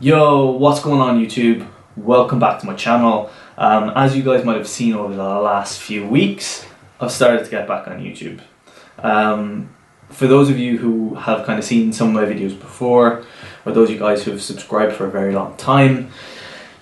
Yo, what's going on YouTube? Welcome back to my channel. As you guys might have seen over the last few weeks, I've started to get back on YouTube. For those of you who have kind of seen some of my videos before, or those of you guys who have subscribed for a very long time,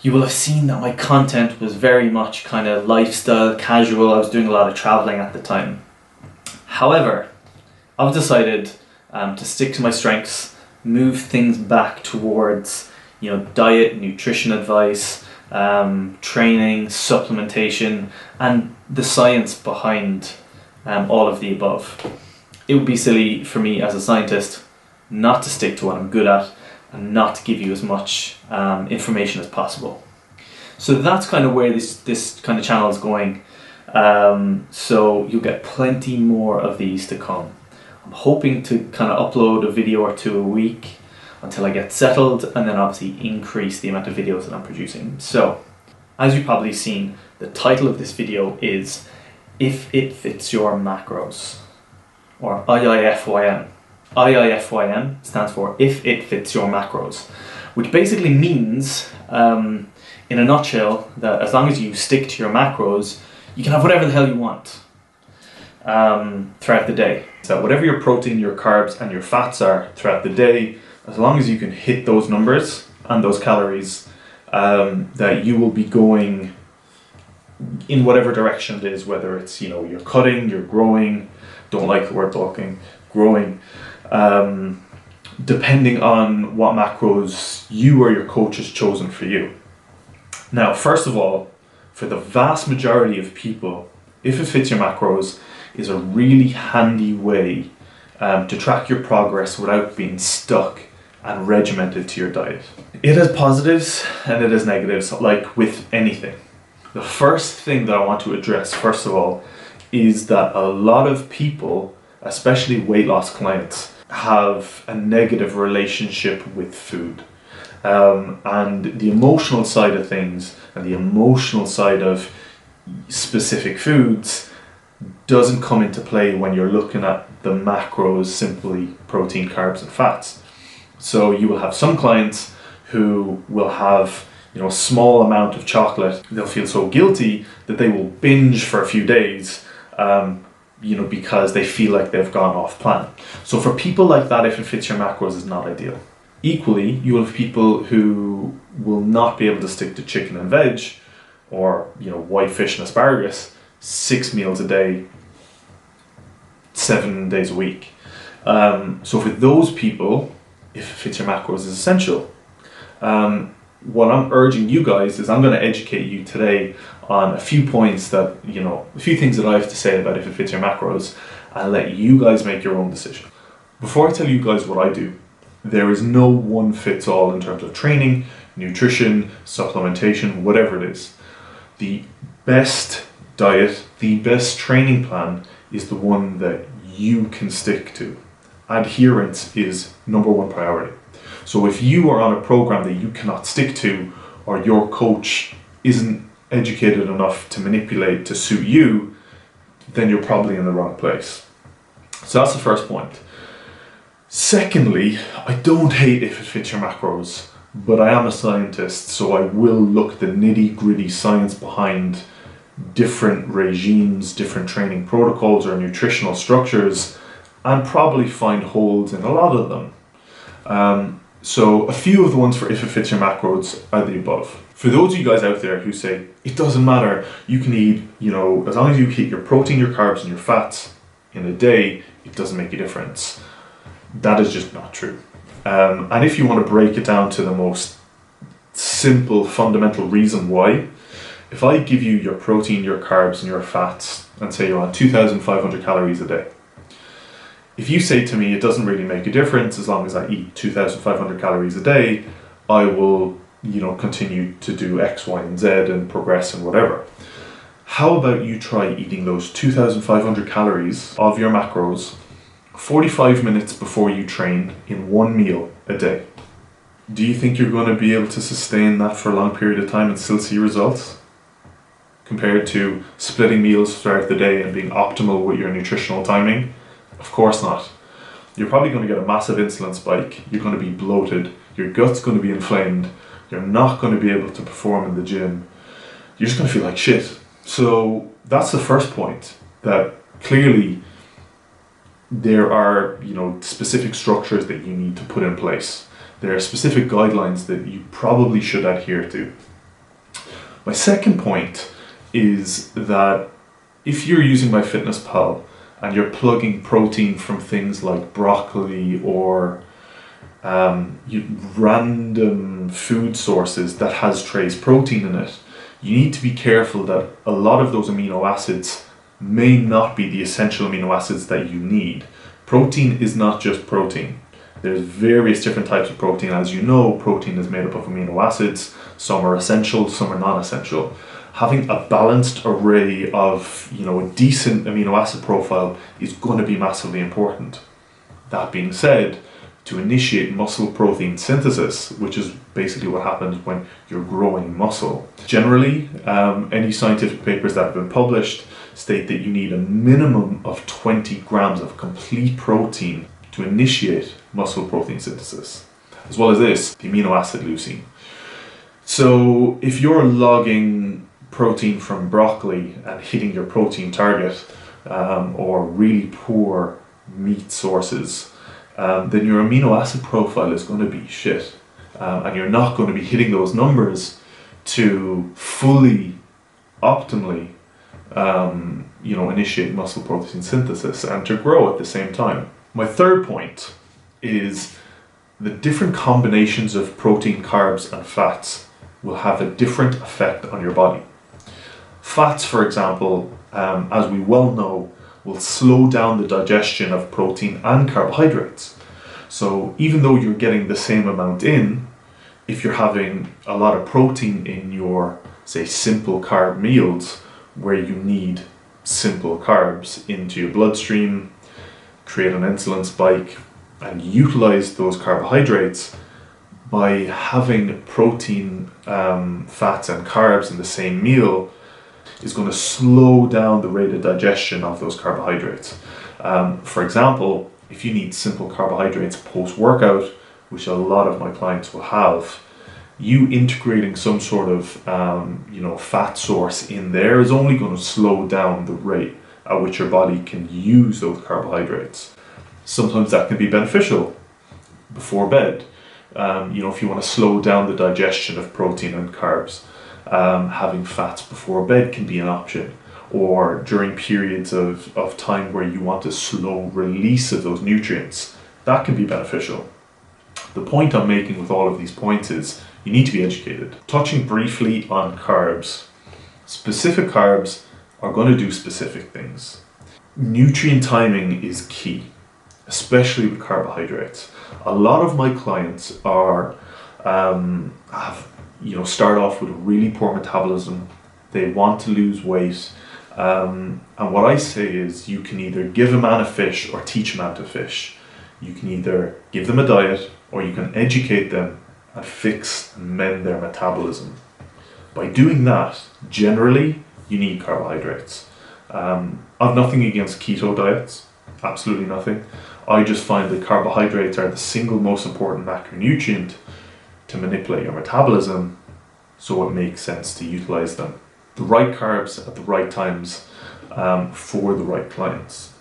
you will have seen that my content was very much kind of lifestyle, casual. I was doing a lot of traveling at the time. However, I've decided to stick to my strengths, move things back towards diet, nutrition advice, training, supplementation, and the science behind all of the above. It would be silly for me as a scientist not to stick to what I'm good at and not to give you as much information as possible. So that's kind of where this kind of channel is going. So you'll get plenty more of these to come. I'm hoping to kind of upload a video or two a week until I get settled, and then obviously increase the amount of videos that I'm producing. So, as you've probably seen, the title of this video is If It Fits Your Macros, or Iifym. Iifym stands for If It Fits Your Macros, which basically means, in a nutshell, that as long as you stick to your macros, you can have whatever the hell you want throughout the day. So whatever your protein, your carbs, and your fats are throughout the day, as long as you can hit those numbers and those calories, that you will be going in whatever direction it is, whether it's, you're cutting, you're growing, don't like the word bulking, growing, depending on what macros you or your coach has chosen for you. Now, first of all, for the vast majority of people, If It Fits Your Macros is a really handy way to track your progress without being stuck and regimented to your diet. It has positives and it has negatives, like with anything. The first thing that I want to address, first of all, is that a lot of people, especially weight loss clients, have a negative relationship with food. And the emotional side of things and the emotional side of specific foods doesn't come into play when you're looking at the macros, simply protein, carbs, and fats. So you will have some clients who will have a small amount of chocolate. They'll feel so guilty that they will binge for a few days, because they feel like they've gone off plan. So for people like that, If It Fits Your Macros is not ideal. Equally, you will have people who will not be able to stick to chicken and veg, or white fish and asparagus, 6 meals a day, 7 days a week. So for those people, If It Fits Your Macros is essential. What I'm urging you guys is I'm going to educate you today on a few points that, a few things that I have to say about If It Fits Your Macros, and let you guys make your own decision. Before I tell you guys what I do, there is no one fits all in terms of training, nutrition, supplementation, whatever it is. The best diet, the best training plan is the one that you can stick to. Adherence is number one priority. So if you are on a program that you cannot stick to, or your coach isn't educated enough to manipulate to suit you, then you're probably in the wrong place. So that's the first point. Secondly, I don't hate If It Fits Your Macros, but I am a scientist, so I will look at the nitty-gritty science behind different regimes, different training protocols or nutritional structures, and probably find holes in a lot of them. So a few of the ones for If It Fits Your Macros are the above. For those of you guys out there who say, it doesn't matter, you can eat, as long as you hit your protein, your carbs, and your fats in a day, it doesn't make a difference. That is just not true. And if you want to break it down to the most simple, fundamental reason why, if I give you your protein, your carbs, and your fats, and say you're on 2,500 calories a day, if you say to me it doesn't really make a difference as long as I eat 2,500 calories a day, I will, continue to do X, Y, and Z and progress and whatever. How about you try eating those 2,500 calories of your macros 45 minutes before you train in one meal a day? Do you think you're going to be able to sustain that for a long period of time and still see results? Compared to splitting meals throughout the day and being optimal with your nutritional timing? Of course not. You're probably going to get a massive insulin spike, you're going to be bloated, your gut's going to be inflamed, you're not going to be able to perform in the gym, you're just going to feel like shit. So that's the first point, that clearly there are, specific structures that you need to put in place. There are specific guidelines that you probably should adhere to. My second point is that if you're using MyFitnessPal and you're plugging protein from things like broccoli or random food sources that has trace protein in it, you need to be careful that a lot of those amino acids may not be the essential amino acids that you need. Protein is not just protein. There's various different types of protein. As you know, protein is made up of amino acids. Some are essential, some are non-essential. Having a balanced array of, a decent amino acid profile is going to be massively important. That being said, to initiate muscle protein synthesis, which is basically what happens when you're growing muscle. Generally, any scientific papers that have been published state that you need a minimum of 20 grams of complete protein to initiate muscle protein synthesis. As well as this, the amino acid leucine. So if you're logging protein from broccoli and hitting your protein target, or really poor meat sources, then your amino acid profile is going to be shit. And you're not going to be hitting those numbers to fully, optimally, initiate muscle protein synthesis and to grow at the same time. My third point is the different combinations of protein, carbs, and fats will have a different effect on your body. Fats, for example, as we well know, will slow down the digestion of protein and carbohydrates. So even though you're getting the same amount in, if you're having a lot of protein in your, say, simple carb meals, where you need simple carbs into your bloodstream, create an insulin spike, and utilize those carbohydrates, by having protein, fats, and carbs in the same meal is going to slow down the rate of digestion of those carbohydrates. For example, if you need simple carbohydrates post-workout, which a lot of my clients will have, you integrating some sort of fat source in there is only going to slow down the rate at which your body can use those carbohydrates. Sometimes that can be beneficial before bed. If you want to slow down the digestion of protein and carbs, having fats before bed can be an option. Or during periods of time where you want a slow release of those nutrients, that can be beneficial. The point I'm making with all of these points is you need to be educated. Touching briefly on carbs. Specific carbs are going to do specific things. Nutrient timing is key, especially with carbohydrates. A lot of my clients start off with a really poor metabolism. They want to lose weight. And what I say is you can either give a man a fish or teach a man to fish. You can either give them a diet or you can educate them and fix and mend their metabolism. By doing that, generally, you need carbohydrates. I've nothing against keto diets, absolutely nothing. I just find that carbohydrates are the single most important macronutrient to manipulate your metabolism, so it makes sense to utilize them. The right carbs at the right times for the right clients.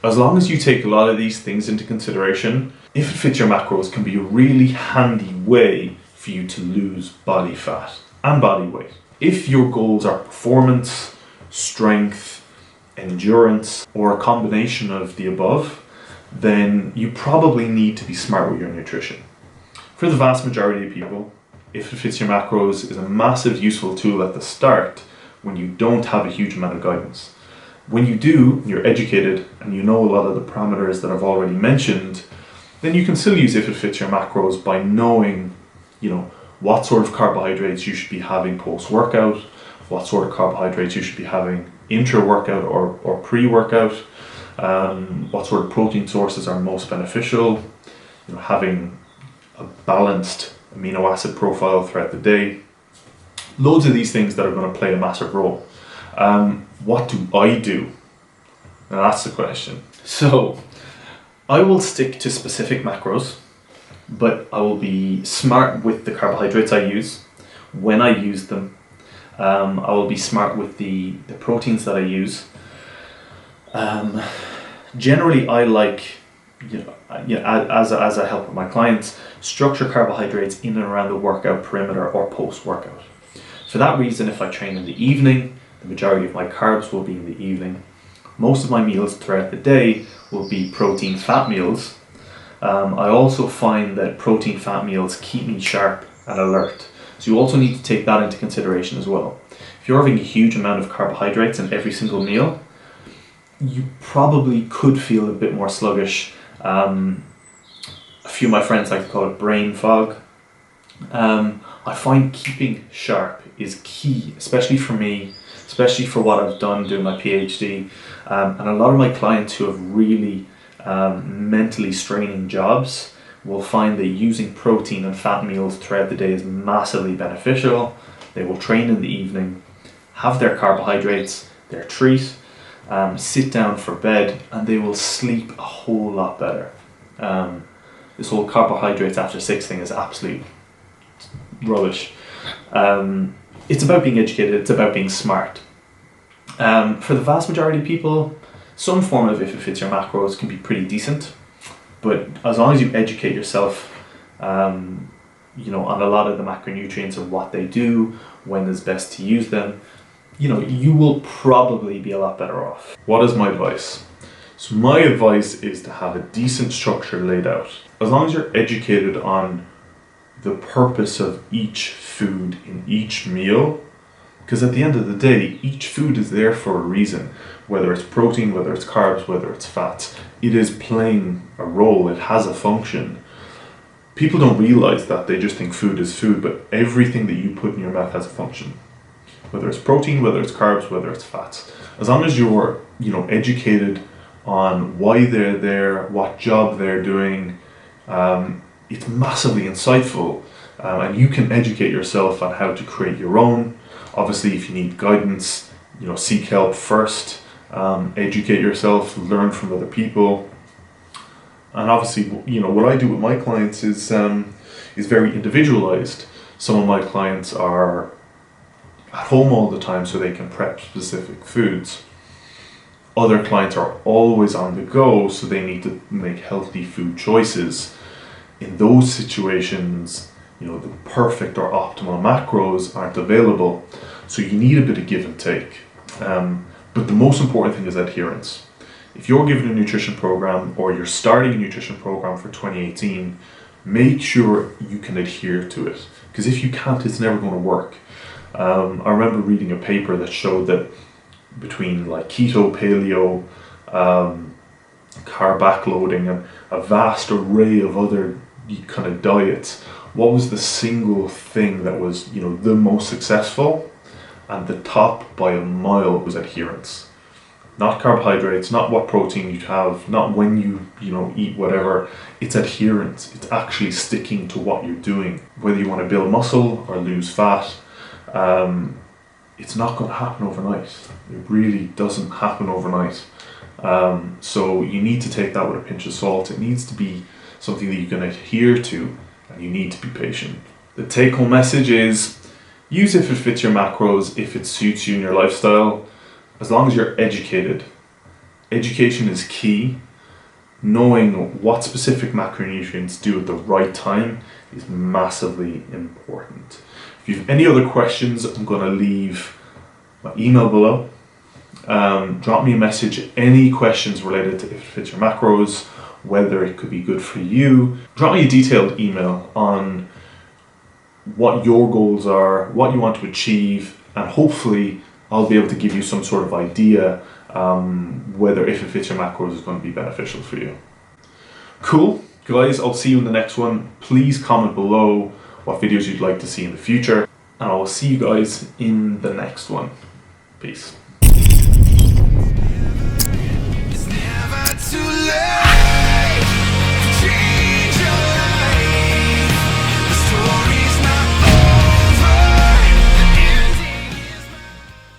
As long as you take a lot of these things into consideration, If It Fits Your Macros can be a really handy way for you to lose body fat and body weight. If your goals are performance, strength, endurance, or a combination of the above, then you probably need to be smart with your nutrition. For the vast majority of people, If It Fits Your Macros is a massive useful tool at the start when you don't have a huge amount of guidance. When you do, you're educated and you know a lot of the parameters that I've already mentioned, then you can still use If It Fits Your Macros by knowing, what sort of carbohydrates you should be having post-workout, what sort of carbohydrates you should be having intra-workout or pre-workout, what sort of protein sources are most beneficial, having a balanced amino acid profile throughout the day. Loads of these things that are going to play a massive role. What do I do? Now that's the question. So I will stick to specific macros but I will be smart with the carbohydrates I use, when I use them. I will be smart with the proteins that I use. Generally, I like, as I help with my clients, structure carbohydrates in and around the workout perimeter or post-workout. For that reason, if I train in the evening, the majority of my carbs will be in the evening. Most of my meals throughout the day will be protein fat meals. I also find that protein fat meals keep me sharp and alert. So you also need to take that into consideration as well. If you're having a huge amount of carbohydrates in every single meal, you probably could feel a bit more sluggish. A few of my friends like to call it brain fog. I find keeping sharp is key, especially for me, especially for what I've done doing my PhD. And a lot of my clients who have really mentally straining jobs will find that using protein and fat meals throughout the day is massively beneficial. They will train in the evening, have their carbohydrates, their treat, sit down for bed, and they will sleep a whole lot better. This whole carbohydrates after 6 thing is absolute rubbish. It's about being educated, it's about being smart. For the vast majority of people, some form of if it fits your macros can be pretty decent, but as long as you educate yourself on a lot of the macronutrients and what they do, when is best to use them, you will probably be a lot better off. What is my advice? So my advice is to have a decent structure laid out. As long as you're educated on the purpose of each food in each meal, because at the end of the day, each food is there for a reason. Whether it's protein, whether it's carbs, whether it's fats, it is playing a role, it has a function. People don't realize that, they just think food is food, but everything that you put in your mouth has a function. Whether it's protein, whether it's carbs, whether it's fats. As long as you're, educated on why they're there, what job they're doing, it's massively insightful, and you can educate yourself on how to create your own. Obviously, if you need guidance, seek help first, educate yourself, learn from other people. And obviously, what I do with my clients is very individualized. Some of my clients are at home all the time so they can prep specific foods. Other clients are always on the go, so they need to make healthy food choices. In those situations, the perfect or optimal macros aren't available, so you need a bit of give and take. But the most important thing is adherence. If you're given a nutrition program or you're starting a nutrition program for 2018, make sure you can adhere to it, because if you can't, it's never going to work. I remember reading a paper that showed that between like keto, paleo, carb backloading, and a vast array of other kind of diets, what was the single thing that was the most successful and the top by a mile was adherence. Not carbohydrates, not what protein you have, not when you eat whatever. It's adherence. It's actually sticking to what you're doing. Whether you want to build muscle or lose fat, it's not going to happen overnight. It really doesn't happen overnight. So you need to take that with a pinch of salt. It needs to be something that you can adhere to, and you need to be patient. The take-home message is, use if it fits your macros, if it suits you and your lifestyle, as long as you're educated. Education is key. Knowing what specific macronutrients do at the right time is massively important. If you have any other questions, I'm going to leave my email below. Drop me a message, any questions related to if it fits your macros, whether it could be good for you. Drop me a detailed email on what your goals are, what you want to achieve, and hopefully I'll be able to give you some sort of idea whether if it fits your macros is going to be beneficial for you. Cool, guys, I'll see you in the next one. Please comment below what videos you'd like to see in the future, and I will see you guys in the next one. Peace. It's never too late.